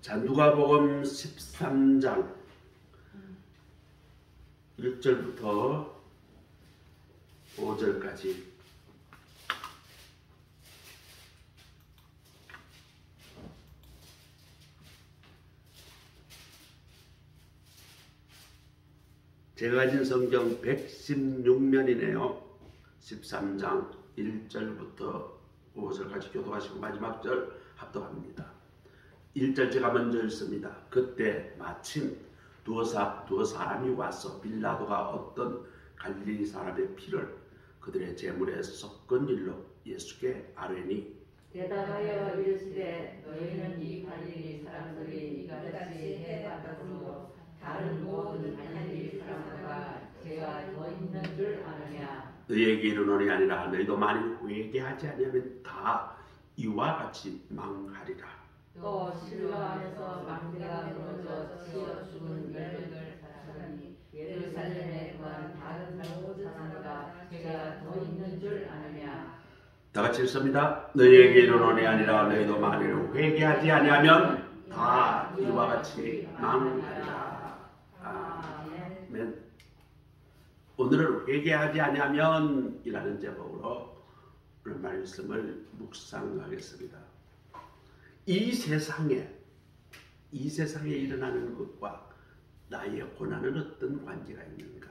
자, 누가복음 13장 1절부터 5절까지 제가 가진 성경 116면이네요. 13장 1절부터 5절까지 교독하시고 마지막 절 합독합니다. 1절 제가 먼저 읽습니다. 그때 마침 두어 사람이 와서 빌라도가 어떤 갈릴리 사람의 피를 그들의 제물에 섞은 일로 예수께 아뢰니 대답하여 이르시되 너희는 이 갈릴리 사람들이 이같이 해봤다고 다른 모든 갈릴리 사람들과 죄가 더 있는 줄 아느냐. 너희에게 이르노니 아니라 너희도 만일 회개하지 아니하면 다 이와 같이 망하리라. 또 실로암에서 망대가 무너져 치여 죽은 18사람이 예루살렘에 거한 다른 모든 사람과 죄가 더 있는 줄 아느냐. 다 같이 읽습니다. 너희에게 이르노니 아니라 너희도 만일 회개하지 아니하면 다 이와 같이 망하리라. 아멘. 오늘은 회개하지 아니하면 이라는 제목으로 오늘 말씀을 묵상하겠습니다. 이 세상에 일어나는 것과 나의 고난은 어떤 관계가 있는가?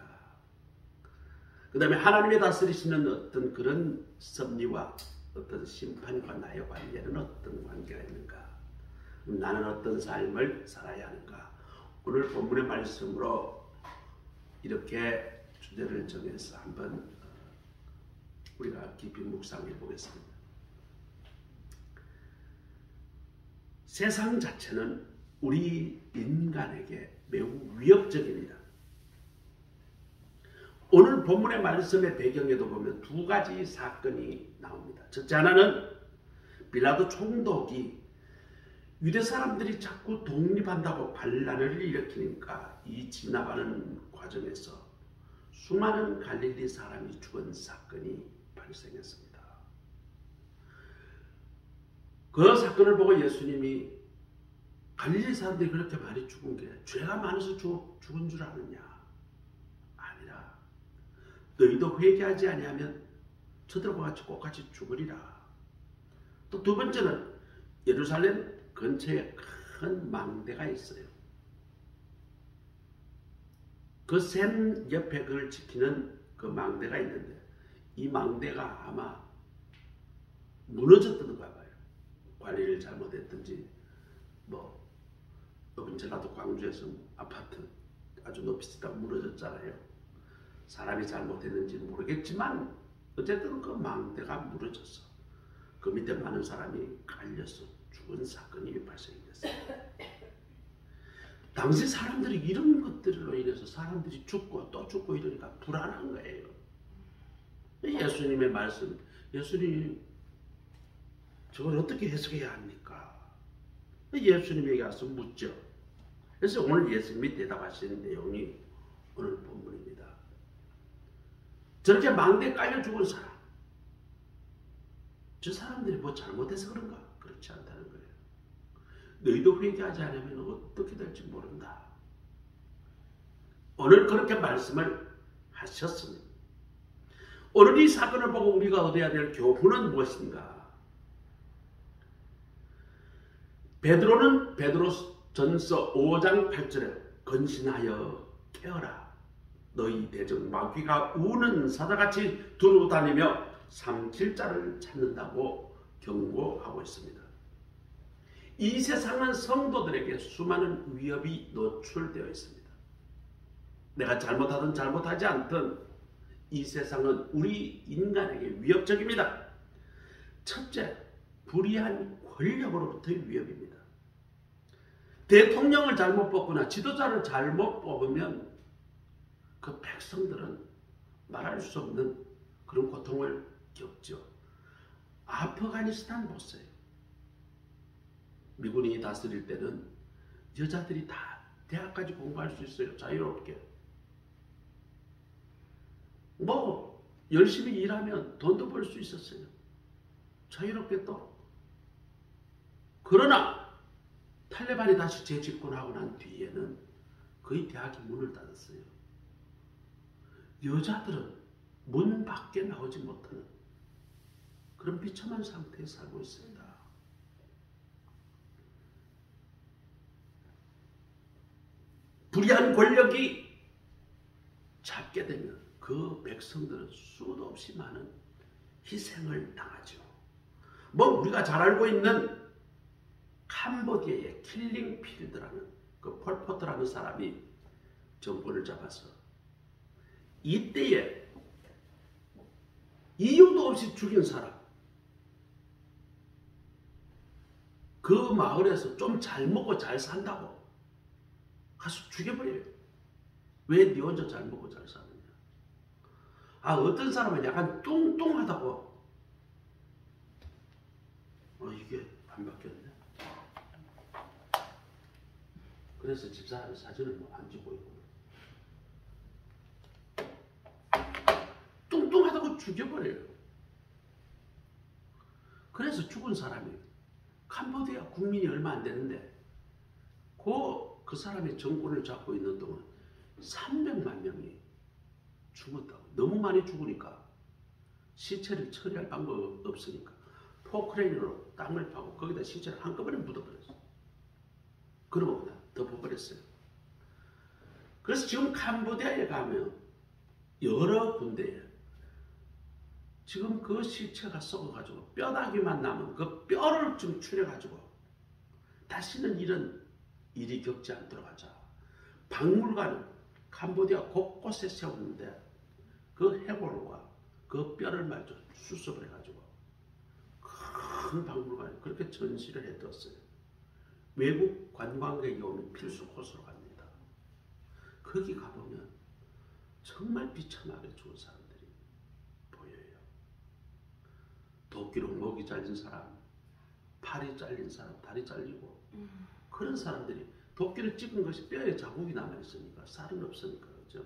그 다음에 하나님의 다스리시는 어떤 그런 섭리와 어떤 심판과 나의 관계는 어떤 관계가 있는가? 나는 어떤 삶을 살아야 하는가? 오늘 본문의 말씀으로 이렇게 주제를 정해서 한번 우리가 깊이 묵상해 보겠습니다. 세상 자체는 우리 인간에게 매우 위협적입니다. 오늘 본문의 말씀의 배경에도 보면 두 가지 사건이 나옵니다. 첫째 하나는 빌라도 총독이 유대 사람들이 자꾸 독립한다고 반란을 일으키니까 이 지나가는 과정에서 수많은 갈릴리 사람이 죽은 사건이 발생했습니다. 그 사건을 보고 예수님이 갈릴리 사람들이 그렇게 많이 죽은 게 죄가 많아서 죽은 줄 아느냐? 아니라 너희도 회개하지 아니하면 저들과 같이 똑같이 죽으리라. 또 두 번째는 예루살렘 근처에 큰 망대가 있어요. 그 샘 옆에 그걸 지키는 그 망대가 있는데 이 망대가 아마 무너졌던 거야 봐요. 관리를 잘못했든지 이번 전라도 광주에서 아파트 아주 높이 짓다가 무너졌잖아요. 사람이 잘못했는지는 모르겠지만 어쨌든 그 망대가 무너졌어. 그 밑에 많은 사람이 깔려서 죽은 사건이 발생됐어요. 당시 사람들이 이런 것들로 인해서 사람들이 죽고 또 죽고 이러니까 불안한 거예요. 예수님의 말씀, 예수님 저걸 어떻게 해석해야 합니까? 예수님에게 가서 묻죠. 그래서 오늘 예수님이 대답하시는 내용이 오늘 본문입니다. 저렇게 망대에 깔려 죽은 사람, 저 사람들이 뭐 잘못해서 그런가? 그렇지 않다는 거예요. 너희도 회개하지 않으면 어떻게 될지 모른다. 오늘 그렇게 말씀을 하셨습니다. 오늘 이 사건을 보고 우리가 얻어야 될 교훈은 무엇인가? 베드로는 베드로전서 5장 8절에 건신하여 깨어라. 너희 대적 마귀가 우는 사자같이 두루 다니며 삼킬 자를 찾는다고 경고하고 있습니다. 이 세상은 성도들에게 수많은 위협이 노출되어 있습니다. 내가 잘못하든 잘못하지 않든 이 세상은 우리 인간에게 위협적입니다. 첫째, 불의한 권력으로부터의 위협입니다. 대통령을 잘못 뽑거나 지도자를 잘못 뽑으면 그 백성들은 말할 수 없는 그런 고통을 겪죠. 아프가니스탄 보세요. 미군이 다스릴 때는 여자들이 다 대학까지 공부할 수 있어요. 자유롭게. 열심히 일하면 돈도 벌 수 있었어요. 자유롭게 또. 그러나 탈레반이 다시 재집권하고 난 뒤에는 거의 대학이 문을 닫았어요. 여자들은 문 밖에 나오지 못하는 그런 비참한 상태에 살고 있습니다. 불의한 권력이 잡게 되면 그 백성들은 수도 없이 많은 희생을 당하죠. 뭐 우리가 잘 알고 있는 캄보디아의 킬링필드라는 그 폴포트라는 사람이 정권을 잡아서 이때에 이유도 없이 죽인 사람, 그 마을에서 좀 잘 먹고 잘 산다고 가서 죽여버려요. 왜 네 혼자 잘 먹고 잘 사느냐. 어떤 사람은 약간 뚱뚱하다고. 이게 안 바뀌었네. 그래서 집사람이 사진을 안 찍고 있고. 뚱뚱하다고 죽여버려요. 그래서 죽은 사람이 캄보디아 국민이 얼마 안 되는데 그 사람이 정권을 잡고 있는 동안 300만 명이 죽었다고. 너무 많이 죽으니까 시체를 처리할 방법 없으니까 포크레인으로 땅을 파고 거기다 시체를 한꺼번에 묻어버렸어요. 그러고 그냥 덮어버렸어요. 그래서 지금 캄보디아에 가면 여러 군데에 지금 그 시체가 썩어가지고 뼈다귀만 남은 그 뼈를 좀 추려가지고 다시는 이런 일이 겪지 않도록 하자. 박물관을 캄보디아 곳곳에 세웠는데 그 해골과 그 뼈를 말이죠 수습을 해가지고 큰 박물관에 그렇게 전시를 해뒀어요. 외국 관광객이 오는 필수 코스로 갑니다. 거기 가보면 정말 비참하게 죽은 사람들이 보여요. 도끼로 목이 잘린 사람, 팔이 잘린 사람, 다리 잘리고 그런 사람들이 도끼를 찍은 것이 뼈에 자국이 남아있으니까 살은 없으니까 그렇죠.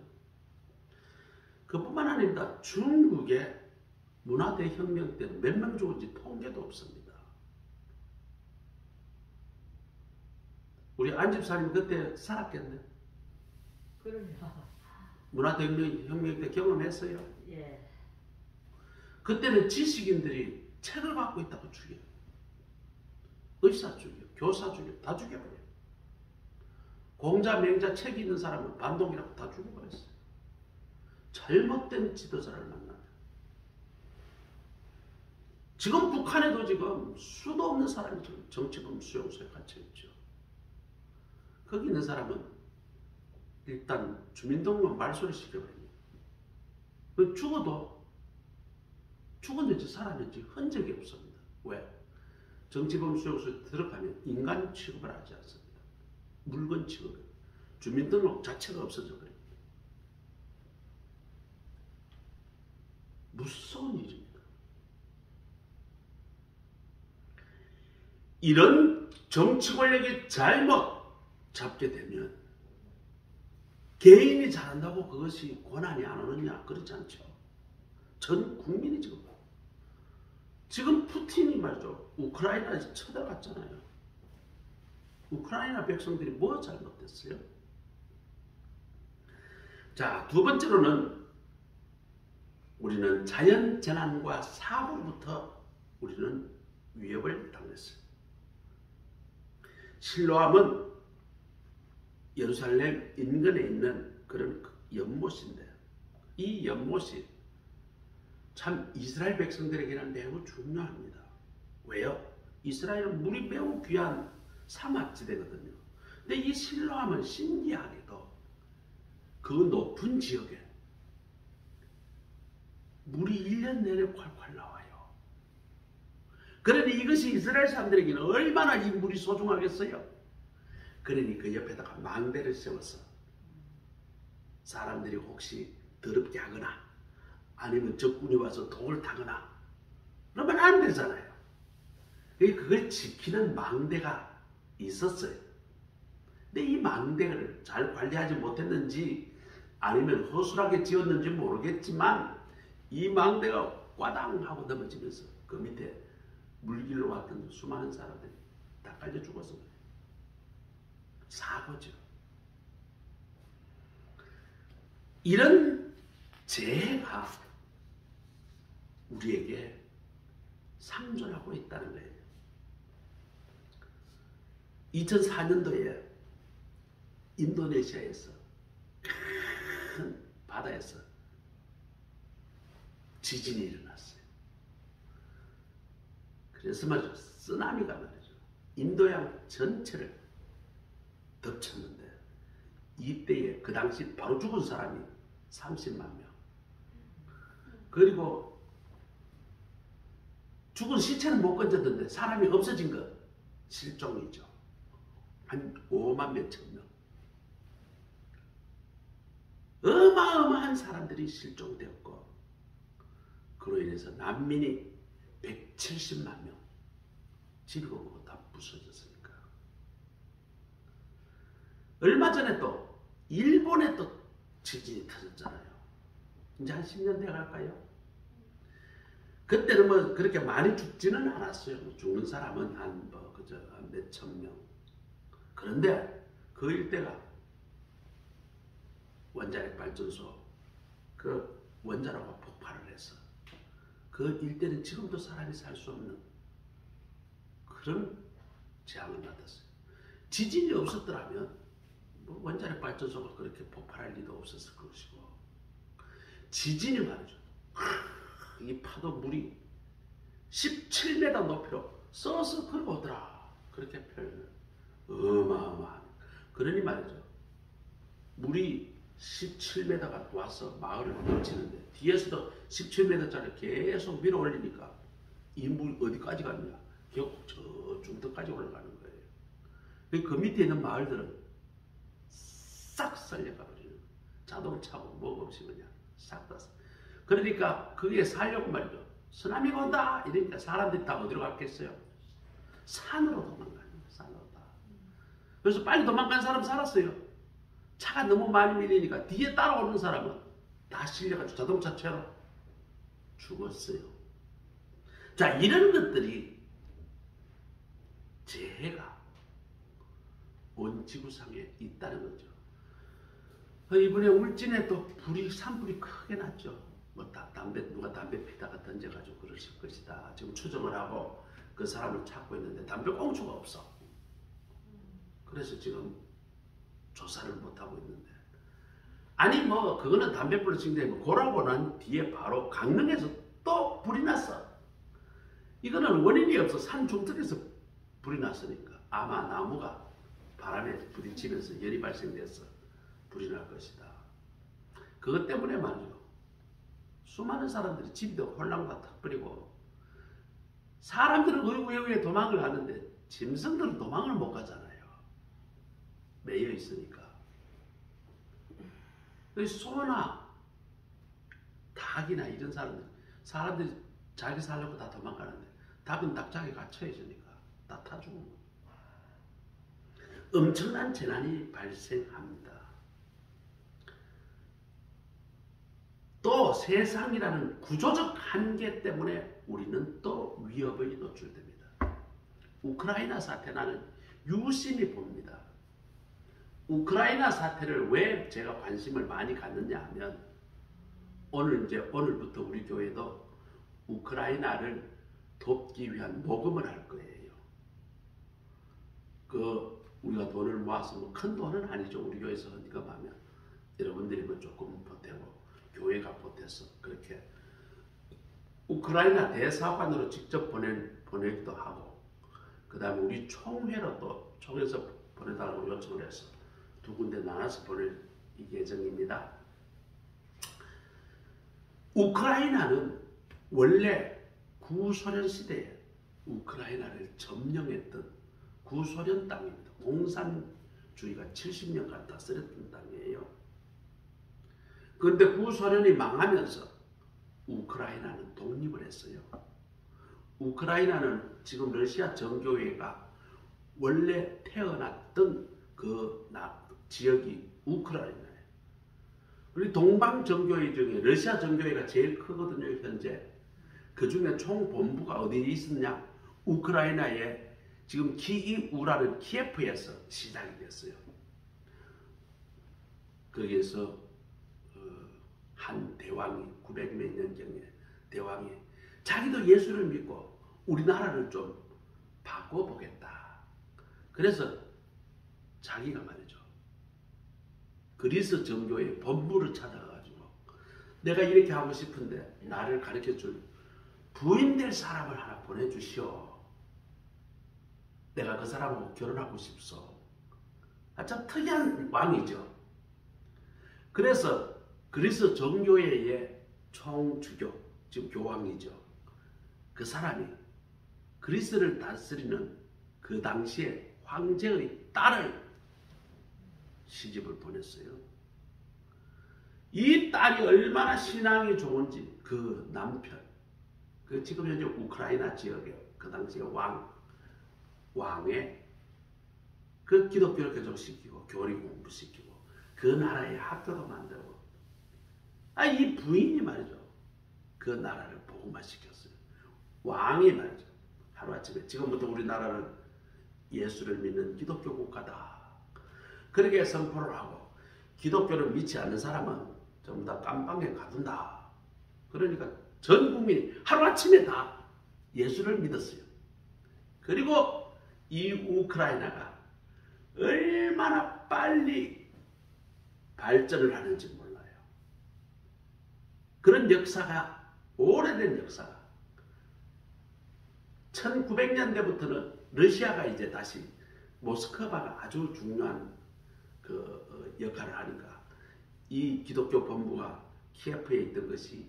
그뿐만 아닙니다. 중국의 문화대혁명 때는 몇 명 죽은지 통계도 없습니다. 우리 안집사님 그때 살았겠네. 그럼요. 문화대혁명 때 경험했어요. 예. 그때는 지식인들이 책을 갖고 있다고 죽여요. 의사 죽여, 교사 죽여, 다 죽여버려요. 공자, 맹자 책 있는 사람은 반동이라고 다 죽여버렸어요. 잘못된 지도자를 만나면. 지금 북한에도 지금 수도 없는 사람이 정치범 수용소에 갇혀있죠. 거기 있는 사람은 일단 주민등록 말소를 시켜버립니다. 죽었는지 살았는지 흔적이 없습니다. 왜? 정치범 수용소에 들어가면 인간 취급을 하지 않습니다. 물건 취급을. 주민등록 자체가 없어져 버립니다. 무서운 일입니다. 이런 정치 권력이 잘못 잡게 되면 개인이 잘한다고 그것이 고난이 안 오느냐? 그렇지 않죠. 전 국민이 지금 푸틴이 말이죠. 우크라이나에 쳐들어갔잖아요. 우크라이나 백성들이 뭐 잘못했어요? 자, 두 번째로는 우리는 자연재난과 사고부터 우리는 위협을 당했어요. 실로암은 예루살렘 인근에 있는 그런 연못인데 이 연못이 참 이스라엘 백성들에게는 매우 중요합니다. 왜요? 이스라엘은 물이 매우 귀한 사막지대거든요. 근데 이 실로암은 신기하게도 그 높은 지역에 물이 1년 내내 콸콸 나와요. 그러니 이것이 이스라엘 사람들에게는 얼마나 이 물이 소중하겠어요? 그러니 그 옆에다가 망대를 세워서 사람들이 혹시 더럽게 하거나 아니면 적군이 와서 독을 타거나 그러면 안 되잖아요. 그걸 지키는 망대가 있었어요. 근데 이 망대를 잘 관리하지 못했는지 아니면 허술하게 지었는지 모르겠지만 이 망대가 꽈당 하고 넘어지면서 그 밑에 물길로 왔던 수많은 사람들이 다 깔려 죽었습니다. 사고죠. 이런 재해가 우리에게 상존하고 있다는 거예요. 2004년도에 인도네시아에서 큰 바다에서 지진이 일어났어요. 그래서 말이죠. 쓰나미가 말이죠. 인도양 전체를 덮쳤는데 이때에 그 당시 바로 죽은 사람이 30만 명. 그리고 죽은 시체는 못 건졌는데 사람이 없어진 것 실종이죠. 한 5만 몇천 명. 어마어마한 사람들이 실종되었고 그로 인해서 난민이 170만 명. 집이 오고 다 부서졌으니까. 얼마 전에 또 일본에 또 지진이 터졌잖아요. 이제 한 10년 돼 갈까요? 그때는 뭐 그렇게 많이 죽지는 않았어요. 죽는 사람은 한 뭐 그저 몇천 명. 그런데 그 일대가 원자력 발전소 그 원자로가 폭발을 해서 그 일대는 지금도 사람이 살 수 없는 그런 재앙을 받았어요. 지진이 없었더라면 뭐 원자력 발전소가 그렇게 폭발할 리도 없었을 것이고 지진이 말이죠. 이 파도 물이 17m 높이로 써서 걸어오더라. 그렇게 표현을 어마어마한. 그러니 말이죠. 물이 17m가 와서 마을을 넘치는데 뒤에서도 17m짜리 계속 밀어 올리니까 이 물 어디까지 가느냐. 결국 저 중턱까지 올라가는 거예요. 그 밑에 있는 마을들은 싹 살려가 버리는. 자동차고 뭐가 없이 그냥 싹 다. 그러니까 그게 살려고 말이죠. 쓰나미가 온다 이러니까 사람들이 다 어디로 갔겠어요? 산으로 도망가는 거예요. 산으로 다. 그래서 빨리 도망간 사람 살았어요. 차가 너무 많이 밀리니까 뒤에 따라오는 사람은 다 실려가지고 자동차처럼 죽었어요. 자, 이런 것들이 재해가 온 지구상에 있다는 거죠. 이번에 울진에 또 산불이 크게 났죠. 뭐 누가 담배 피다가 던져가지고 그러실 것이다. 지금 추정을 하고 그 사람을 찾고 있는데 담배 꽁초가 없어. 그래서 지금 조사를 못하고 있는데. 아니 뭐 그거는 담배불로 증대고 뭐 고라고 난 뒤에 바로 강릉에서 또 불이 났어. 이거는 원인이 없어. 산 중턱에서 불이 났으니까 아마 나무가 바람에 부딪히면서 열이 발생돼서 불이 날 것이다. 그것 때문에 말이죠. 수많은 사람들이 집도 홀랑과 탁 버리고 사람들은 의구의구에 도망을 가는데 짐승들은 도망을 못 가잖아요. 매여 있으니까. 소나 닭이나 이런 사람들이 자기 살려고 다 도망가는데 닭은 닭장에 갇혀 있으니까 다 타 죽은 거예요. 엄청난 재난이 발생합니다. 또 세상이라는 구조적 한계 때문에 우리는 또 위협에 노출됩니다. 우크라이나 사태 나는 유심히 봅니다. 우크라이나 사태를 왜 제가 관심을 많이 갖느냐 하면 오늘부터 우리 교회도 우크라이나를 돕기 위한 모금을 할 거예요. 우리가 돈을 모아서 뭐 큰 돈은 아니죠. 우리 교회에서 헌금하면 여러분들이 뭐 조금 보태고 교회가 보태서 그렇게 우크라이나 대사관으로 직접 보내기도 하고 그 다음에 우리 총회로 또 총회에서 보내달라고 요청을 해서 두 군데 나눠서 보낼 예정입니다. 우크라이나는 원래 구소련 시대에 우크라이나를 점령했던 구소련 땅입니다. 공산주의가 70년간 다스렸던 땅이에요. 그런데 구소련이 망하면서 우크라이나는 독립을 했어요. 우크라이나는 지금 러시아 정교회가 원래 태어났던 그 지역이 우크라이나예요. 우리 동방 정교회 중에 러시아 정교회가 제일 크거든요. 현재 그 중에 총 본부가 어디에 있었냐? 우크라이나의 지금 키이우라는 키예프에서 시작이 됐어요. 거기에서 한 대왕이 900몇 년경에 대왕이 자기도 예수를 믿고 우리나라를 좀 바꿔보겠다. 그래서 자기가 말이죠. 그리스 정교의 본부를 찾아가지고 내가 이렇게 하고 싶은데 나를 가르쳐줄 부인 될 사람을 하나 보내주시오. 내가 그 사람하고 결혼하고 싶소. 참 특이한 왕이죠. 그래서 그리스 정교회의 총주교, 지금 교황이죠. 그 사람이 그리스를 다스리는 그 당시에 황제의 딸을 시집을 보냈어요. 이 딸이 얼마나 신앙이 좋은지 그 남편, 그 지금 현재 우크라이나 지역의 그 당시에 왕의 그 기독교를 개종시키고 교리 공부시키고 그 나라의 학교도 만들고 이 부인이 말이죠. 그 나라를 복음화시켰어요. 왕이 말이죠. 하루아침에 지금부터 우리나라는 예수를 믿는 기독교 국가다. 그렇게 선포를 하고 기독교를 믿지 않는 사람은 전부 다 깜방에 가둔다. 그러니까 전 국민이 하루아침에 다 예수를 믿었어요. 그리고 이 우크라이나가 얼마나 빨리 발전을 하는지 몰라요. 그런 역사가, 오래된 역사가 1900년대부터는 러시아가 이제 다시 모스크바가 아주 중요한 그 역할을 하니까 이 기독교 본부가 키예프에 있던 것이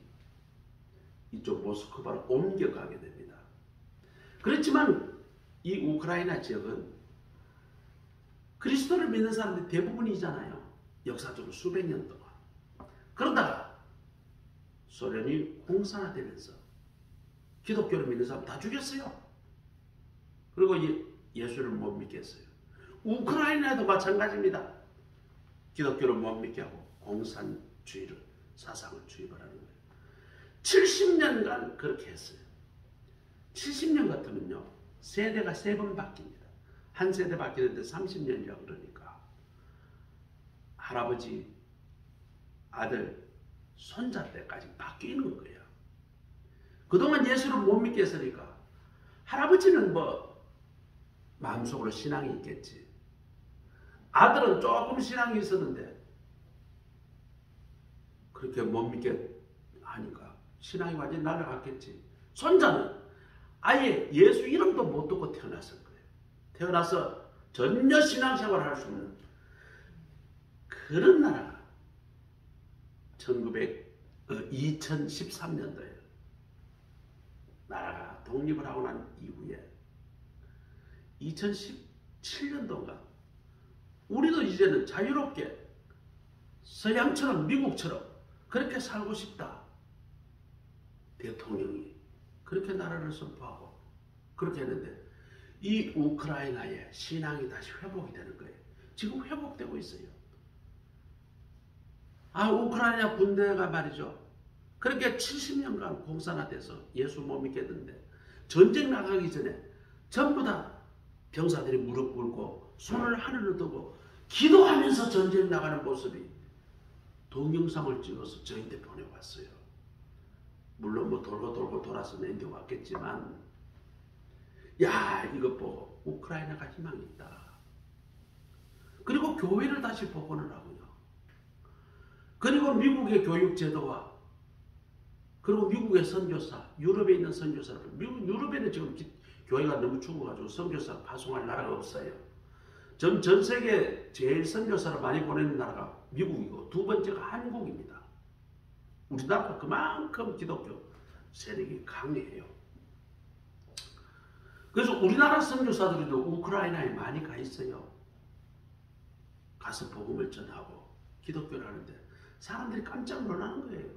이쪽 모스크바로 옮겨가게 됩니다. 그렇지만 이 우크라이나 지역은 그리스도를 믿는 사람들이 대부분이잖아요. 역사적으로 수백 년 동안. 그러다가 소련이 공산화되면서 기독교를 믿는 사람 다 죽였어요. 그리고 예수를 못 믿게 했어요. 우크라이나도 마찬가지입니다. 기독교를 못 믿게 하고 공산주의를, 사상을 주입을 하는 거예요. 70년간 그렇게 했어요. 70년 같으면요. 세대가 3번 바뀝니다. 한 세대 바뀌는데 30년이라 그러니까 할아버지, 아들, 손자 때까지 바뀌는 거예요. 그동안 예수를 못 믿게 했으니까 할아버지는 뭐 마음속으로 신앙이 있겠지. 아들은 조금 신앙이 있었는데 그렇게 못 믿게 하니까 신앙이 완전히 날아갔겠지. 손자는 아예 예수 이름도 못 듣고 태어났을 거예요. 태어나서 전혀 신앙생활을 할 수 없는 그런 나라가 2013년도에 나라가 독립을 하고 난 이후에 2017년도인가 우리도 이제는 자유롭게 서양처럼 미국처럼 그렇게 살고 싶다. 대통령이 그렇게 나라를 선포하고 그렇게 했는데 이 우크라이나의 신앙이 다시 회복이 되는 거예요. 지금 회복되고 있어요. 우크라이나 군대가 말이죠. 그렇게 70년간 공산화돼서 예수 못 믿겠는데 전쟁 나가기 전에 전부 다 병사들이 무릎 꿇고 손을 하늘로 두고 기도하면서 전쟁 나가는 모습이 동영상을 찍어서 저희한테 보내왔어요. 물론 뭐 돌고 돌아서 내한테 왔겠지만 야 이것 보고 우크라이나가 희망이 있다. 그리고 교회를 다시 복원을 하고요. 그리고 미국의 교육제도와 그리고 미국의 선교사, 유럽에 있는 선교사들, 유럽에는 지금 교회가 너무 죽어가지고 선교사 파송할 나라가 없어요. 전 세계 제일 선교사를 많이 보내는 나라가 미국이고 두 번째가 한국입니다. 우리나라가 그만큼 기독교 세력이 강해요. 그래서 우리나라 선교사들도 우크라이나에 많이 가 있어요. 가서 복음을 전하고 기독교를 하는데 사람들이 깜짝 놀라는 거예요.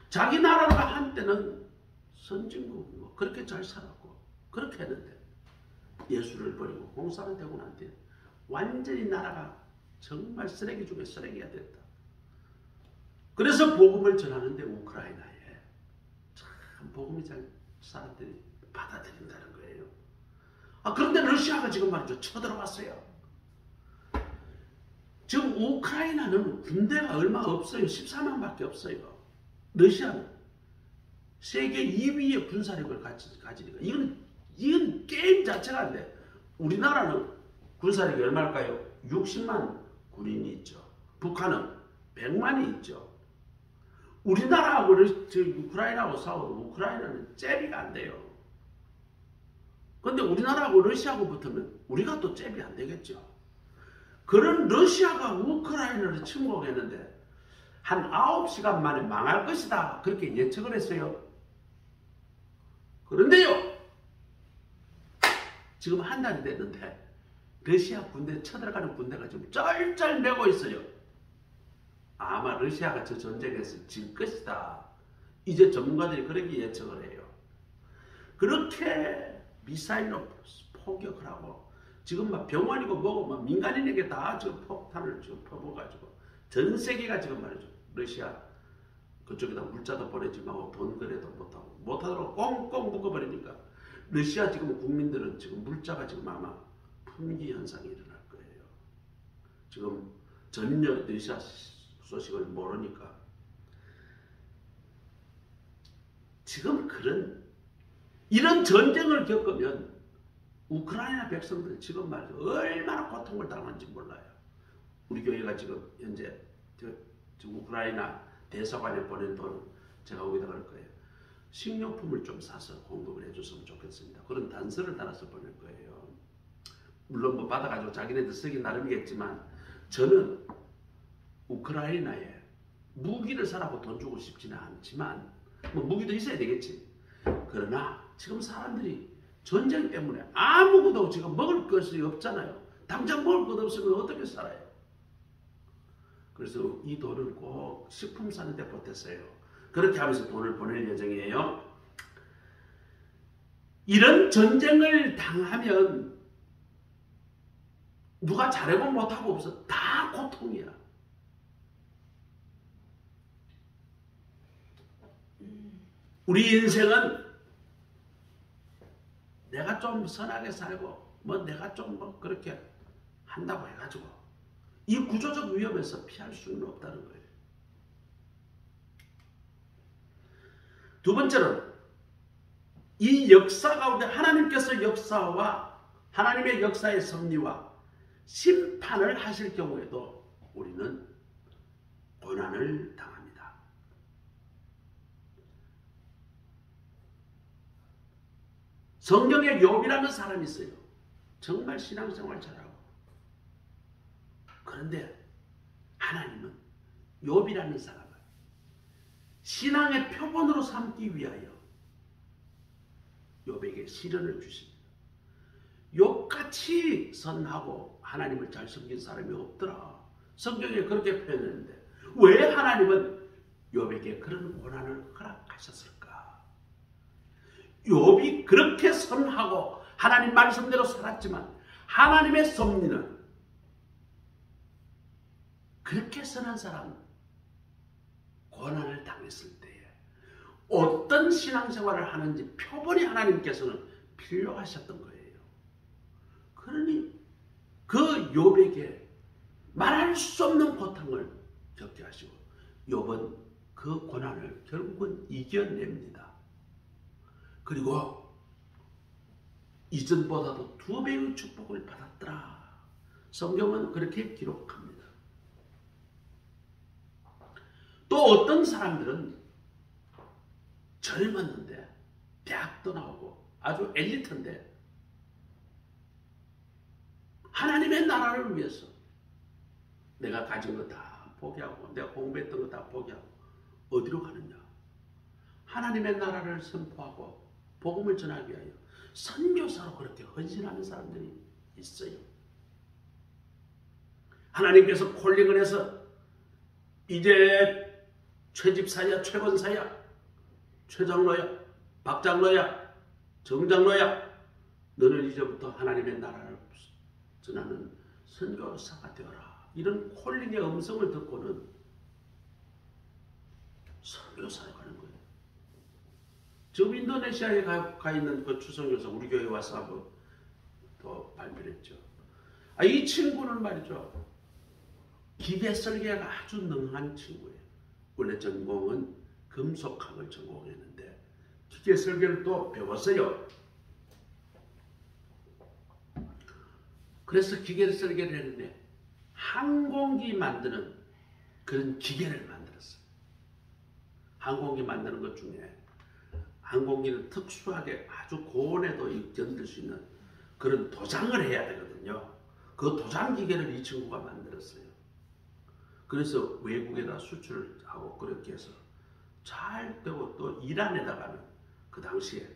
자기 나라가 한때는 선진국이고 그렇게 잘 살았고 그렇게 했는데 예수를 버리고 공산화 되고 난 뒤에 완전히 나라가 정말 쓰레기 중에 쓰레기가 됐다. 그래서 복음을 전하는데 우크라이나에 참 복음이 잘 사람들이 받아들인다는 거예요. 그런데 러시아가 지금 말이죠. 쳐들어왔어요. 지금 우크라이나는 군대가 얼마 없어요. 14만밖에 없어요. 러시아는 세계 2위의 군사력을 가지니까 이건 게임 자체가 안 돼. 우리나라는 군사력이 얼마일까요? 60만 군인이 있죠. 북한은 100만이 있죠. 우리나라하고 우크라이나하고 싸워도 우크라이나는 잽이가 안 돼요. 그런데 우리나라하고 러시아하고 붙으면 우리가 또 잽이 안 되겠죠. 그런 러시아가 우크라이나를 침공했는데 한 9시간 만에 망할 것이다. 그렇게 예측을 했어요. 그런데요. 지금 한 달이 됐는데 러시아 군대 쳐들어가는 군대가 지금 쩔쩔매고 있어요. 아마 러시아가 저 전쟁에서 질 것이다. 이제 전문가들이 그렇게 예측을 해요. 그렇게 미사일로 포격을 하고 지금 막 병원이고 뭐고 막 민간인에게 다 지금 폭탄을 지금 퍼부어가지고 전 세계가 지금 말이죠. 러시아 그쪽에다 물자도 보내지 말고 돈 거래도 못하도록 꽁꽁 묶어버리니까 러시아 지금 국민들은 지금 물자가 지금 아마 품귀 현상이 일어날 거예요. 지금 전혀 러시아 소식을 모르니까 지금 이런 전쟁을 겪으면 우크라이나 백성들이 지금 말이죠. 얼마나 고통을 당하는지 몰라요. 우리 교회가 지금 현재 우크라이나 대사관에 보낸 돈은 제가 거기다 갈 거예요. 식료품을 좀 사서 공급을 해줬으면 좋겠습니다. 그런 단서를 달아서 보낼 거예요. 물론 뭐 받아가지고 자기네들 쓰기 나름이겠지만 저는 우크라이나에 무기를 사라고 돈 주고 싶지는 않지만 뭐 무기도 있어야 되겠지. 그러나 지금 사람들이 전쟁 때문에 아무것도 지금 먹을 것이 없잖아요. 당장 먹을 것 없으면 어떻게 살아요? 그래서 이 돈을 꼭 식품 사는 데 보탰어요. 그렇게 하면서 돈을 보낼 예정이에요. 이런 전쟁을 당하면 누가 잘하고 못하고 없어. 다 고통이야. 우리 인생은 내가 좀 선하게 살고 뭐 내가 좀 뭐 그렇게 한다고 해가지고 이 구조적 위험에서 피할 수는 없다는 거예요. 두 번째는 이 역사 가운데 하나님께서 역사와 하나님의 역사의 섭리와 심판을 하실 경우에도 우리는 고난을 당합니다. 성경에 욥이라는 사람이 있어요. 정말 신앙생활 잘하고. 그런데 하나님은 욥이라는 사람을 신앙의 표본으로 삼기 위하여 욥에게 시련을 주십니다. 욥같이 선하고 하나님을 잘 섬긴 사람이 없더라. 성경에 그렇게 표현했는데 왜 하나님은 욥에게 그런 고난을 허락하셨을까? 욥이 그렇게 선하고 하나님 말씀대로 살았지만 하나님의 섭리는 그렇게 선한 사람 고난을 당했을 때에 어떤 신앙생활을 하는지 표본이 하나님께서는 필요하셨던 거예요. 그러니 그 욥에게 말할 수 없는 고통을 겪게 하시고 욥은 그 고난을 결국은 이겨냅니다. 그리고 이전보다도 2배의 축복을 받았더라. 성경은 그렇게 기록합니다. 또 어떤 사람들은 젊었는데 대학도 나오고 아주 엘리트인데 하나님의 나라를 위해서 내가 가진 거 다 포기하고 내가 공부했던 거 다 포기하고 어디로 가느냐? 하나님의 나라를 선포하고 복음을 전하기 위하여 선교사로 그렇게 헌신하는 사람들이 있어요. 하나님께서 콜링을 해서 이제 최집사야, 최권사야, 최장로야, 박장로야, 정장로야, 너는 이제부터 하나님의 나라를 전하는 선교사가 되어라. 이런 콜링의 음성을 듣고는 선교사로 가는 거예요. 지금 인도네시아에 가 있는 그 추선교사 우리 교회에 와서 한번 또 발표했죠. 이 친구는 말이죠. 기계 설계가 아주 능한 친구예요. 원래 전공은 금속학을 전공했는데 기계 설계를 또 배웠어요. 그래서 기계 설계를 했는데 항공기 만드는 그런 기계를 만들었어요. 항공기 만드는 것 중에 항공기는 특수하게 아주 고온에도 견딜 수 있는 그런 도장을 해야 되거든요. 그 도장 기계를 이 친구가 만들었어요. 그래서 외국에다 수출을 하고 그렇게 해서 잘 되고 또 이란에다가는 그 당시에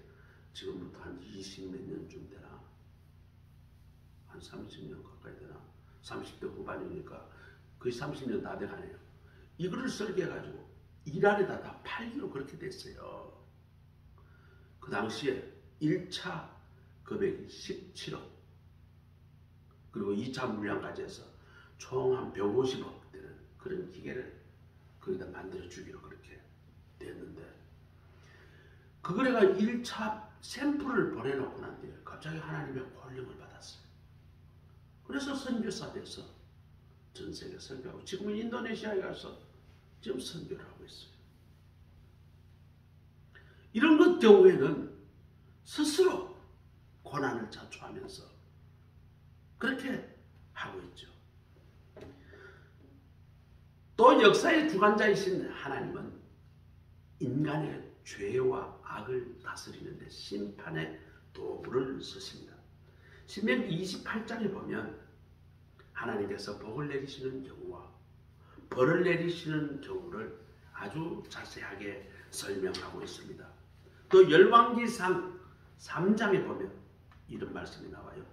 지금부터 한 20몇 년쯤 되나? 한 30년 가까이 되나? 30대 후반이니까 거의 30년 다 돼가네요. 이거를 설계해가지고 이란에다 다 팔기로 그렇게 됐어요. 그 당시에 1차 금액이 17억 그리고 2차 물량까지 해서 총 한 150억 되는 그런 기계를 거기다 만들어 주기로 그렇게 됐는데 그거래가 1차 샘플을 보내놓고 난 뒤에 갑자기 하나님의 권능을 받았어요. 그래서 선교사 돼서 전 세계 선교하고 지금은 인도네시아에 가서 지금 선교를 하고 있어요. 이런 것 경우에는 스스로 고난을 자초하면서 그렇게 하고 있죠. 또 역사의 주관자이신 하나님은 인간의 죄와 악을 다스리는 데 심판의 도구를 쓰십니다. 신명기 28장에 보면 하나님께서 복을 내리시는 경우와 벌을 내리시는 경우를 아주 자세하게 설명하고 있습니다. 또 열왕기상 3장에 보면 이런 말씀이 나와요.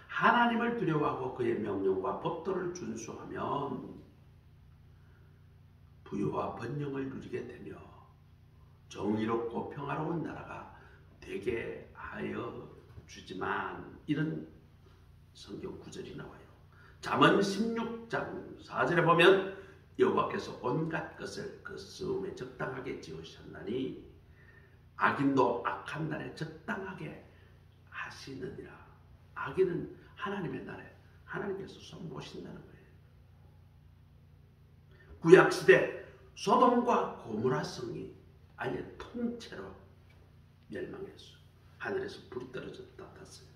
하나님을 두려워하고 그의 명령과 법도를 준수하면 부유와 번영을 누리게 되며 정의롭고 평화로운 나라가 되게 하여 주지만 이런 성경 구절이 나와요. 잠언 16장 4절에 보면 여호와께서 온갖 것을 그 쓰움에 적당하게 지으셨나니 악인도 악한 날에 적당하게 하시느니라. 악인은 하나님의 날에 하나님께서 손 모신다는 거예요. 구약시대 소돔과 고모라 성이 아예 통째로 멸망했어요. 하늘에서 불이 떨어졌다 탔어요.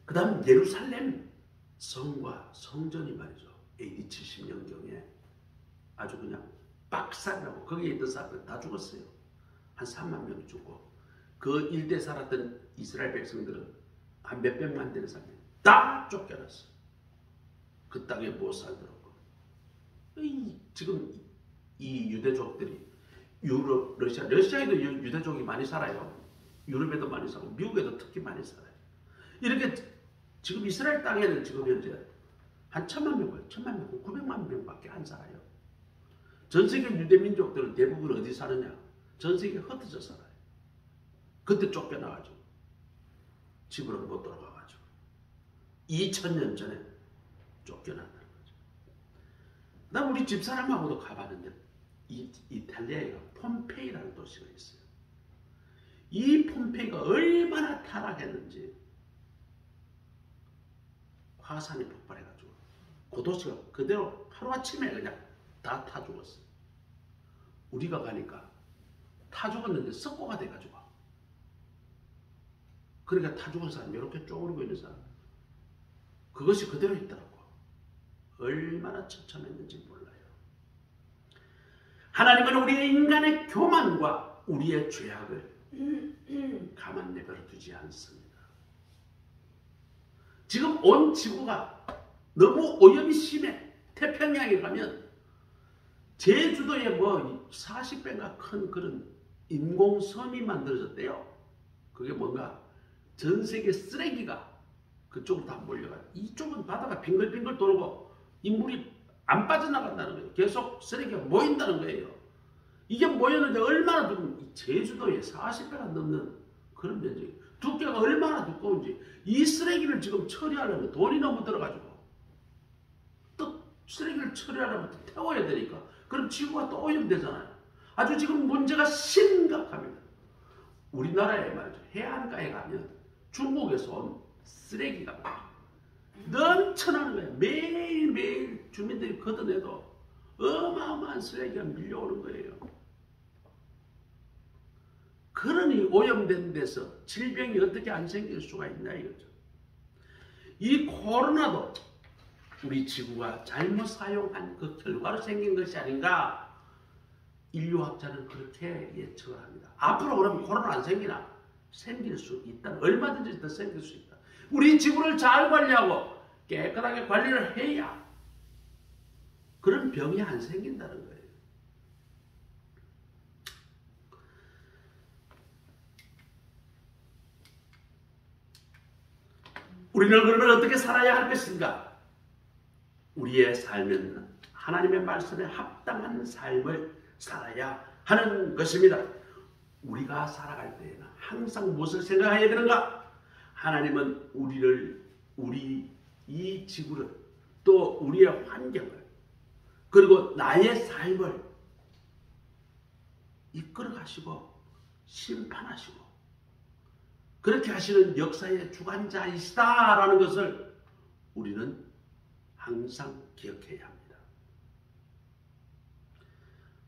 그 다음 예루살렘 성과 성전이 말이죠. AD 70년경에 아주 그냥 박살나고 거기에 있던 사람들 다 죽었어요. 한 3만 명이 죽고 그 일대 살았던 이스라엘 백성들은 한 몇백만 되는 사람들이 다 쫓겨났어요. 그 땅에 못 살더라고. 지금 이 유대족들이 유럽, 러시아에도 유대족이 많이 살아요. 유럽에도 많이 살고 미국에도 특히 많이 살아요. 이렇게 지금 이스라엘 땅에는 지금 현재 한 1,000만 명, 900만 명밖에 안 살아요. 전 세계 유대민족들은 대부분 어디 사느냐? 전 세계에 흩어져 살아요. 그때 쫓겨나가지고 집으로 못 돌아가가지고 2000년 전에 쫓겨났다는 거죠. 난 우리 집사람하고도 가봤는데 이탈리아에 폼페이라는 도시가 있어요. 이 폼페이가 얼마나 타락했는지 화산이 폭발해가지고 그 도시가 그대로 하루아침에 그냥 다 타 죽었어요. 우리가 가니까 타 죽었는데 석고가 돼가지고 그러니까 타 죽은 사람 이렇게 쪼그리고 있는 사람 그것이 그대로 있더라고. 얼마나 처참했는지 몰라요. 하나님은 우리의 인간의 교만과 우리의 죄악을 가만 내버려 두지 않습니다. 지금 온 지구가 너무 오염이 심해. 태평양에 가면 제주도에 뭐 40배가 큰 그런 인공섬이 만들어졌대요. 그게 뭔가 전 세계 쓰레기가 그쪽으로 다 몰려가요. 이쪽은 바다가 빙글빙글 돌고 인물이 안 빠져나간다는 거예요. 계속 쓰레기가 모인다는 거예요. 이게 모였는데 얼마나 두꺼운 제주도에 40배가 넘는 그런 면적이 두께가 얼마나 두꺼운지 이 쓰레기를 지금 처리하려면 돈이 너무 들어가지고 또 쓰레기를 처리하려면 또 태워야 되니까 그럼 지구가 또 오염되잖아요. 아주 지금 문제가 심각합니다. 우리나라에 말이죠. 해안가에 가면 중국에서 온 쓰레기가 넘쳐나는 거예요. 매일매일 주민들이 걷어내도 어마어마한 쓰레기가 밀려오는 거예요. 그러니 오염된 데서 질병이 어떻게 안 생길 수가 있나 이거죠. 이 코로나도 우리 지구가 잘못 사용한 그 결과로 생긴 것이 아닌가, 인류학자는 그렇게 예측을 합니다. 앞으로 그러면 코로나 안 생기나? 생길 수 있다. 얼마든지 더 생길 수 있다. 우리 지구를 잘 관리하고 깨끗하게 관리를 해야 그런 병이 안 생긴다는 거예요. 우리는 그러면 어떻게 살아야 할 것인가? 우리의 삶은 하나님의 말씀에 합당한 삶을 살아야 하는 것입니다. 우리가 살아갈 때에는 항상 무엇을 생각해야 되는가? 하나님은 우리 이 지구를, 또 우리의 환경을, 그리고 나의 삶을 이끌어 가시고 심판하시고 그렇게 하시는 역사의 주관자이시다라는 것을 우리는 항상 기억해야 합니다.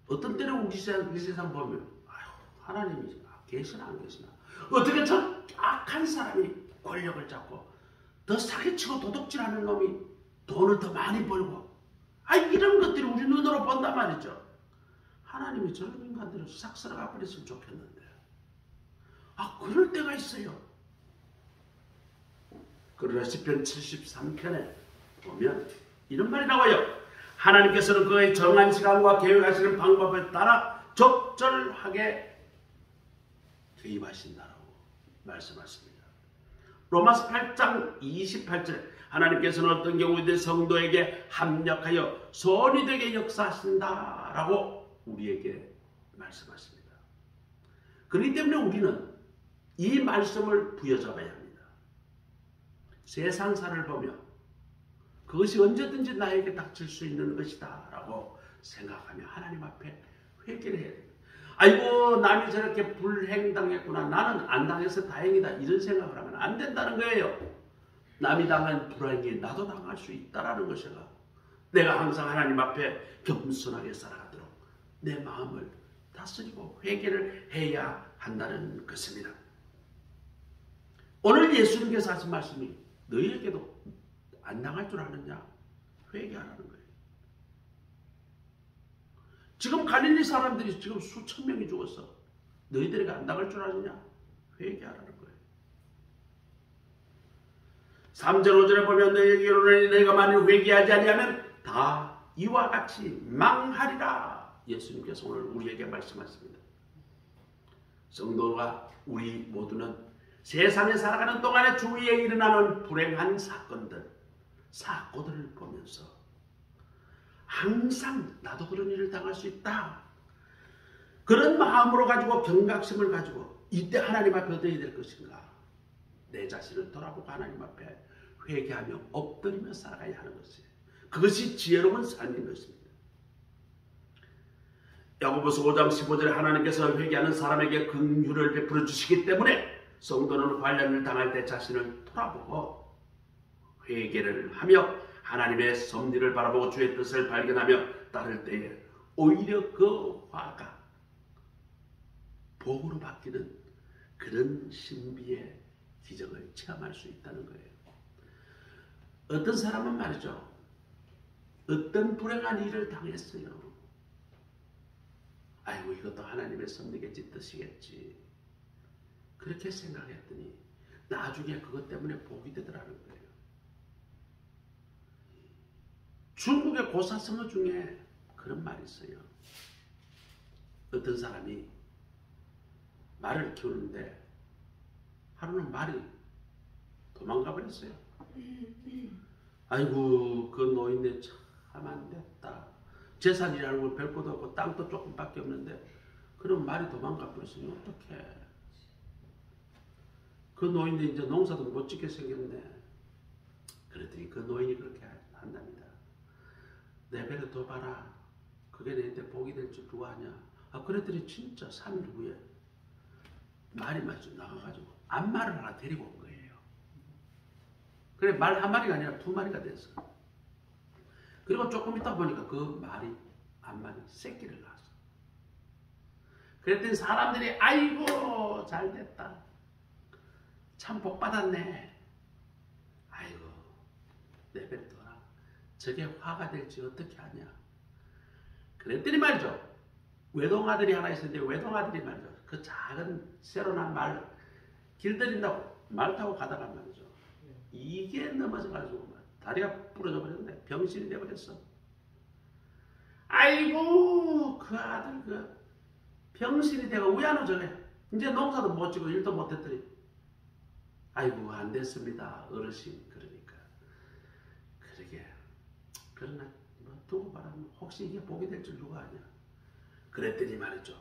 어떤 때는 우리 세상 보면 하나님이 계시나 안 계시나, 어떻게 저 악한 사람이 권력을 잡고 더 사기치고 도둑질하는 놈이 돈을 더 많이 벌고, 이런 것들이 우리 눈으로 본단 말이죠. 하나님이 저런 인간들을 싹 쓸어가 버렸으면 좋겠는데, 그럴 때가 있어요. 그러나 시편 73편에 보면 이런 말이 나와요. 하나님께서는 그의 정한 시간과 계획하시는 방법에 따라 적절하게 개입하신다라고 말씀하십니다. 로마서 8장 28절에 하나님께서는 어떤 경우에도 성도에게 합력하여 선이 되게 역사하신다라고 우리에게 말씀하십니다. 그렇기 때문에 우리는 이 말씀을 부여잡아야 합니다. 세상사를 보며 그것이 언제든지 나에게 닥칠 수 있는 것이다 라고 생각하며 하나님 앞에 회개를 해야 됩니다. 아이고, 남이 저렇게 불행당했구나, 나는 안 당해서 다행이다, 이런 생각을 하면 안 된다는 거예요. 남이 당한 불행에 나도 당할 수 있다는 것이라, 내가 항상 하나님 앞에 겸손하게 살아가도록 내 마음을 다스리고 회개를 해야 한다는 것입니다. 오늘 예수님께서 하신 말씀이 너희에게도 안 당할 줄 아느냐? 회개하라는 거예요. 지금 갈릴리 사람들이 지금 수천 명이 죽었어. 너희들에게 안 당할 줄 아느냐? 회개하라는 거예요. 3절 5절에 보면 너희에게로는 너희가 만일 회개하지 아니하면 다 이와 같이 망하리라. 예수님께서 오늘 우리에게 말씀하십니다. 성도가 우리 모두는 세상에 살아가는 동안에 주위에 일어나는 불행한 사고들을 보면서 항상 나도 그런 일을 당할 수 있다, 그런 마음으로 가지고 경각심을 가지고 이때 하나님 앞에 어떻게 될 것인가, 내 자신을 돌아보고 하나님 앞에 회개하며 엎드리며 살아가야 하는 것이에요. 그것이 지혜로운 삶인 것입니다. 야고보서 5장 15절에 하나님께서 회개하는 사람에게 긍휼을 베풀어 주시기 때문에 성도는 관련을 당할 때 자신을 돌아보고 회개를 하며 하나님의 섭리를 바라보고 주의 뜻을 발견하며 따를 때에 오히려 그 화가 복으로 바뀌는 그런 신비의 기적을 체험할 수 있다는 거예요. 어떤 사람은 말이죠, 어떤 불행한 일을 당했어요. 아이고, 이것도 하나님의 섭리겠지, 뜻이겠지, 그렇게 생각했더니 나중에 그것 때문에 복이 되더라는 거예요. 중국의 고사성어 중에 그런 말이 있어요. 어떤 사람이 말을 키우는데 하루는 말이 도망가 버렸어요. 아이고, 그 노인네 참 안 됐다. 재산이라는 건 별 것도 없고 땅도 조금밖에 없는데 그럼 말이 도망가 버렸으니 어떡해. 그 노인네 이제 농사도 못 짓게 생겼네. 그랬더니 그 노인이 그렇게 한답니다. 내 배를 더 봐라. 그게 내한테 복이 될 줄 누가 아냐. 그랬더니 진짜 3일 후에 말이 마저 나가가지고 암말을 하나 데리고 온 거예요. 그래 말 한 마리가 아니라 두 마리가 됐어. 그리고 조금 있다 보니까 그 말이 한 마리 새끼를 낳았어. 그랬더니 사람들이 아이고 잘됐다. 참 복받았네. 아이고 내뱉어라. 저게 화가 될지 어떻게 하냐. 그랬더니 말이죠. 외동아들이 하나 있었는데 외동아들이 말이죠. 그 작은 새로 난 말 길들인다고 말 타고 가다가 말이죠. 이게 넘어져가지고 다리가 부러져 버렸네. 병신이 돼버렸어. 아이고 그 아들 그 병신이 돼가 우야노 저래. 이제 농사도 못 지고 일도 못 했더니 아이고 안 됐습니다 어르신. 그러니까 그러게 그러나 뭐 두고 봐라. 혹시 이게 복이 될 줄 누가 아냐. 그랬더니 말이죠.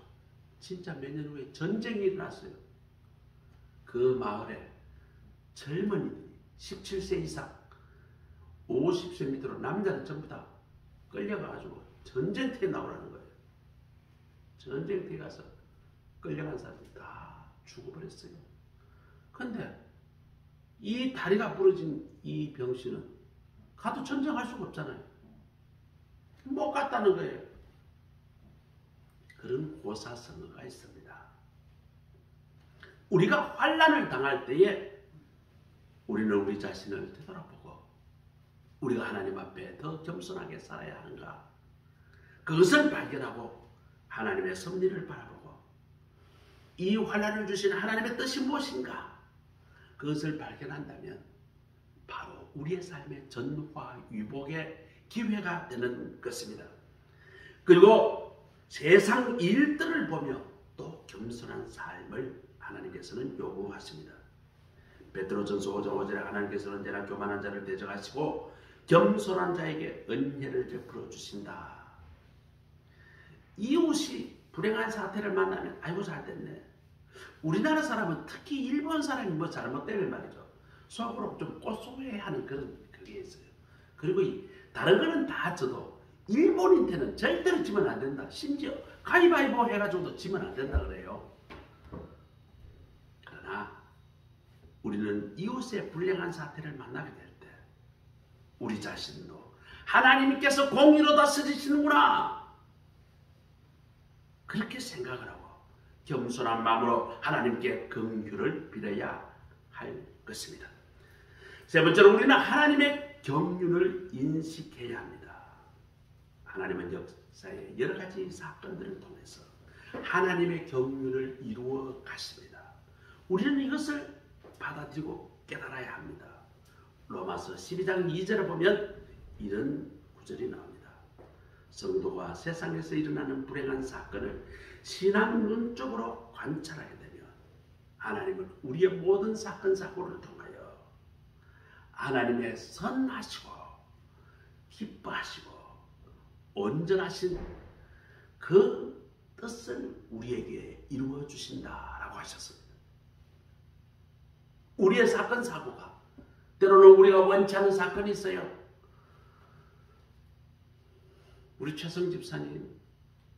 진짜 몇 년 후에 전쟁이 일어났어요. 그 마을에 젊은이들이 17세 이상 50세 밑으로 남자들 전부 다 끌려가가지고 전쟁터에 나오라는 거예요. 전쟁터에 가서 끌려간 사람들이 다 죽어버렸어요. 근데 이 다리가 부러진 이 병신은 가도 전쟁할 수가 없잖아요. 못 갔다는 거예요. 그런 고사성어가 있습니다. 우리가 환난을 당할 때에 우리는 우리 자신을 되돌아보고 우리가 하나님 앞에 더 겸손하게 살아야 하는가. 그것을 발견하고 하나님의 섭리를 바라보고 이 환난을 주신 하나님의 뜻이 무엇인가. 그것을 발견한다면 바로 우리의 삶의 전화위복의 기회가 되는 것입니다. 그리고 세상 일들을 보며 또 겸손한 삶을 하나님께서는 요구하십니다. 베드로전서 5장 5절에 하나님께서는 언제나 교만한 자를 대적하시고 겸손한 자에게 은혜를 베풀어 주신다. 이웃이 불행한 사태를 만나면 아이고 잘됐네. 우리나라 사람은 특히 일본 사람이 뭐 잘못되면 말이죠. 속으로 좀 고소해하는 그런 그게 있어요. 그리고 다른 거는 다 져도 일본인한테는 절대로 지면 안 된다. 심지어 가위바위보 해가지고도 지면 안 된다 그래요. 그러나 우리는 이웃의 불행한 사태를 만나게 될 때 우리 자신도 하나님께서 공의로 다스리시는구나 그렇게 생각을 하고 겸손한 마음으로 하나님께 긍휼을 빌어야 할 것입니다. 세 번째로 우리는 하나님의 경륜을 인식해야 합니다. 하나님은 역사의 여러 가지 사건들을 통해서 하나님의 경륜을 이루어 가십니다. 우리는 이것을 받아들이고 깨달아야 합니다. 로마서 12장 2절을 보면 이런 구절이 나옵니다. 성도가 세상에서 일어나는 불행한 사건을 신앙 눈쪽으로 관찰하게 되면 하나님은 우리의 모든 사건 사고를 통하여 하나님의 선하시고 기뻐하시고 온전하신 그 뜻을 우리에게 이루어 주신다라고 하셨습니다. 우리의 사건 사고가 때로는 우리가 원치 않은 사건이 있어요. 우리 최성 집사님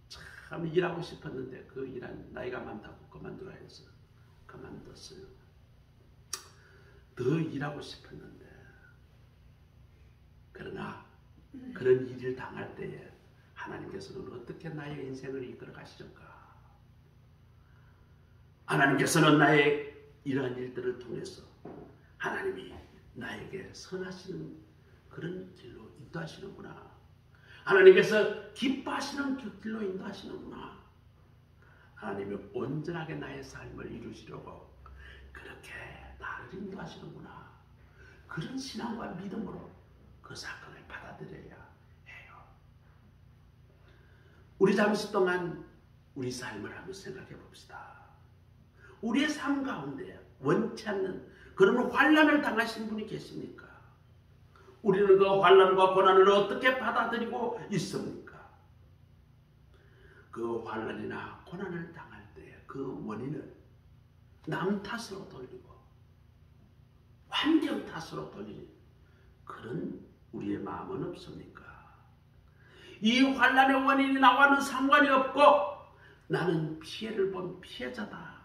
참 일하고 싶었는데 그 일은 나이가 많다고 그만두라 해서 그만뒀어요. 더 일하고 싶었는데 그러나 그런 일을 당할 때에 하나님께서는 어떻게 나의 인생을 이끌어 가시던가. 하나님께서는 나의 이러한 일들을 통해서 하나님이 나에게 선하시는 그런 길로 인도하시는구나. 하나님께서 기뻐하시는 그 길로 인도하시는구나. 하나님이 온전하게 나의 삶을 이루시려고 그렇게 나를 인도하시는구나. 그런 신앙과 믿음으로 그 사건을 받아들여야 해요. 우리 잠시 동안 우리 삶을 한번 생각해 봅시다. 우리의 삶 가운데 원치 않는 그런 환난을 당하신 분이 계십니까? 우리는 그 환난과 고난을 어떻게 받아들이고 있습니까? 그 환난이나 고난을 당할 때 그 원인을 남 탓으로 돌리고 환경 탓으로 돌리는 그런 우리의 마음은 없습니까? 이 환난의 원인이 나와는 상관이 없고 나는 피해를 본 피해자다.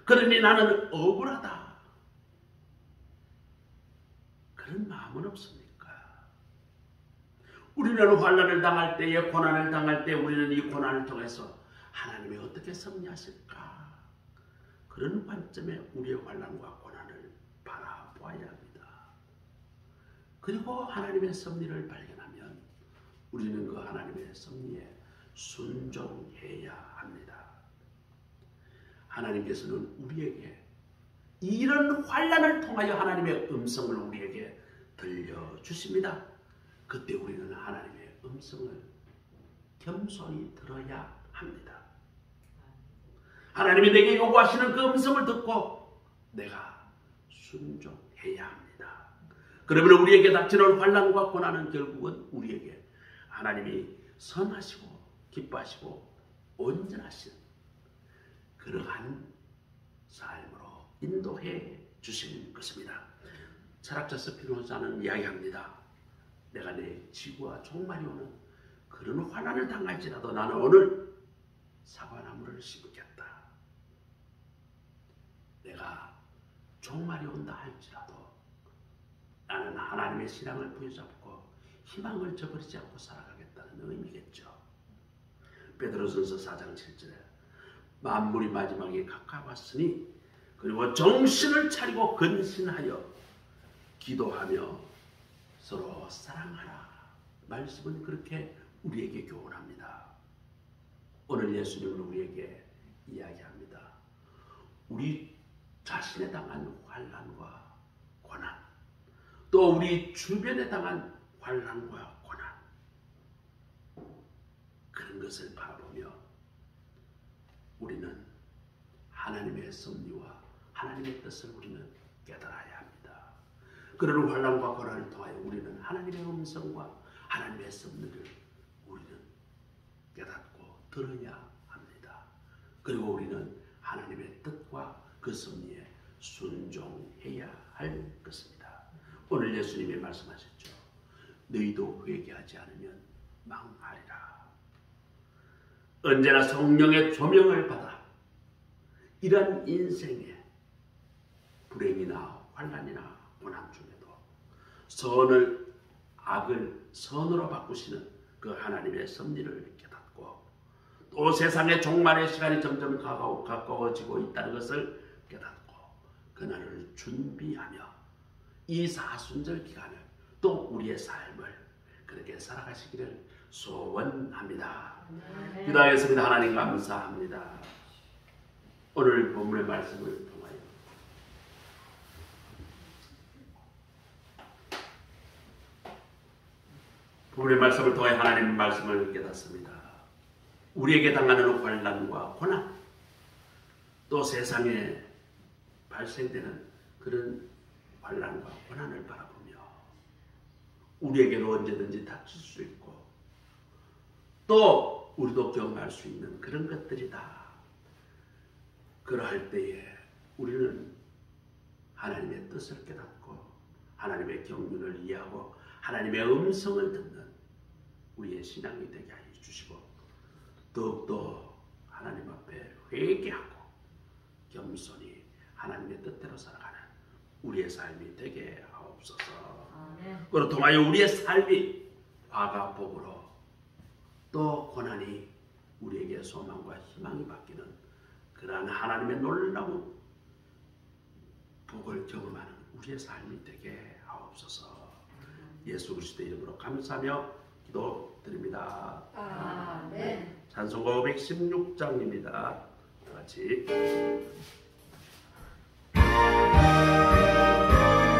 그러니 나는 억울하다. 사람은 없습니까? 우리는 환난을 당할 때에, 고난을 당할 때 우리는 이 고난을 통해서 하나님이 어떻게 섭리하실까? 그런 관점에 우리의 환난과 고난을 바라보아야 합니다. 그리고 하나님의 섭리를 발견하면 우리는 그 하나님의 섭리에 순종해야 합니다. 하나님께서는 우리에게 이런 환난을 통하여 하나님의 음성을 우리에게 들려주십니다. 그때 우리는 하나님의 음성을 겸손히 들어야 합니다. 하나님이 내게 요구하시는 그 음성을 듣고 내가 순종해야 합니다. 그러면 우리에게 닥치는 환난과 고난은 결국은 우리에게 하나님이 선하시고 기뻐하시고 온전하신 그러한 삶으로 인도해 주시는 것입니다. 철학자 스피노자는 이야기합니다. 내가 내 지구와 종말이 오는 그런 환난을 당할지라도 나는 오늘 사과나무를 심겠다. 내가 종말이 온다 할지라도 나는 하나님의 신앙을 부여잡고 희망을 저버리지 않고 살아가겠다는 의미겠죠. 베드로전서 4장 7절에 만물이 마지막에 가까웠으니 그리고 정신을 차리고 근신하여 기도하며 서로 사랑하라. 말씀은 그렇게 우리에게 교훈합니다. 오늘 예수님은 우리에게 이야기합니다. 우리 자신에 당한 환난과 고난, 또 우리 주변에 당한 환난과 고난, 그런 것을 바라보며 우리는 하나님의 섭리와 하나님의 뜻을 우리는 깨달아야 합니다. 그런 환난과 고난을 통하여 우리는 하나님의 음성과 하나님의 섭리를 우리는 깨닫고 들어야 합니다. 그리고 우리는 하나님의 뜻과 그 섭리에 순종해야 할 것입니다. 오늘 예수님이 말씀하셨죠. 너희도 회개하지 않으면 망하리라. 언제나 성령의 조명을 받아 이런 인생에 불행이나 환난이나 고난 중에도 선을 악을 선으로 바꾸시는 그 하나님의 섭리를 깨닫고 또 세상의 종말의 시간이 점점 가까워지고 있다는 것을 깨닫고 그날을 준비하며 이 사순절 기간을 또 우리의 삶을 그렇게 살아가시기를 소원합니다. 기도하겠습니다. 하나님 감사합니다. 오늘 본문의 말씀을 통하여 본문의 말씀을 통해 하나님의 말씀을 깨닫습니다. 우리에게 당하는 환난과 고난, 또 세상에 발생되는 그런 환난과 고난을 바라보며 우리에게도 언제든지 닥칠 수 있고 또 우리도 경험할 수 있는 그런 것들이다. 그러할 때에 우리는 하나님의 뜻을 깨닫고 하나님의 경륜을 이해하고 하나님의 음성을 듣는 우리의 신앙이 되게 하여 주시고 더욱더 하나님 앞에 회개하고 겸손히 하나님의 뜻대로 살아가는 우리의 삶이 되게 하옵소서. 그로 통하여 우리의 삶이 화가 복으로 또 고난이 우리에게 소망과 희망이 바뀌는 그러한 하나님의 놀라운 복을 경험하는 우리의 삶이 되게 하옵소서. 예수 그리스도의 이름으로 감사하며 기도드립니다. 아멘. 찬송가 516장입니다. 같이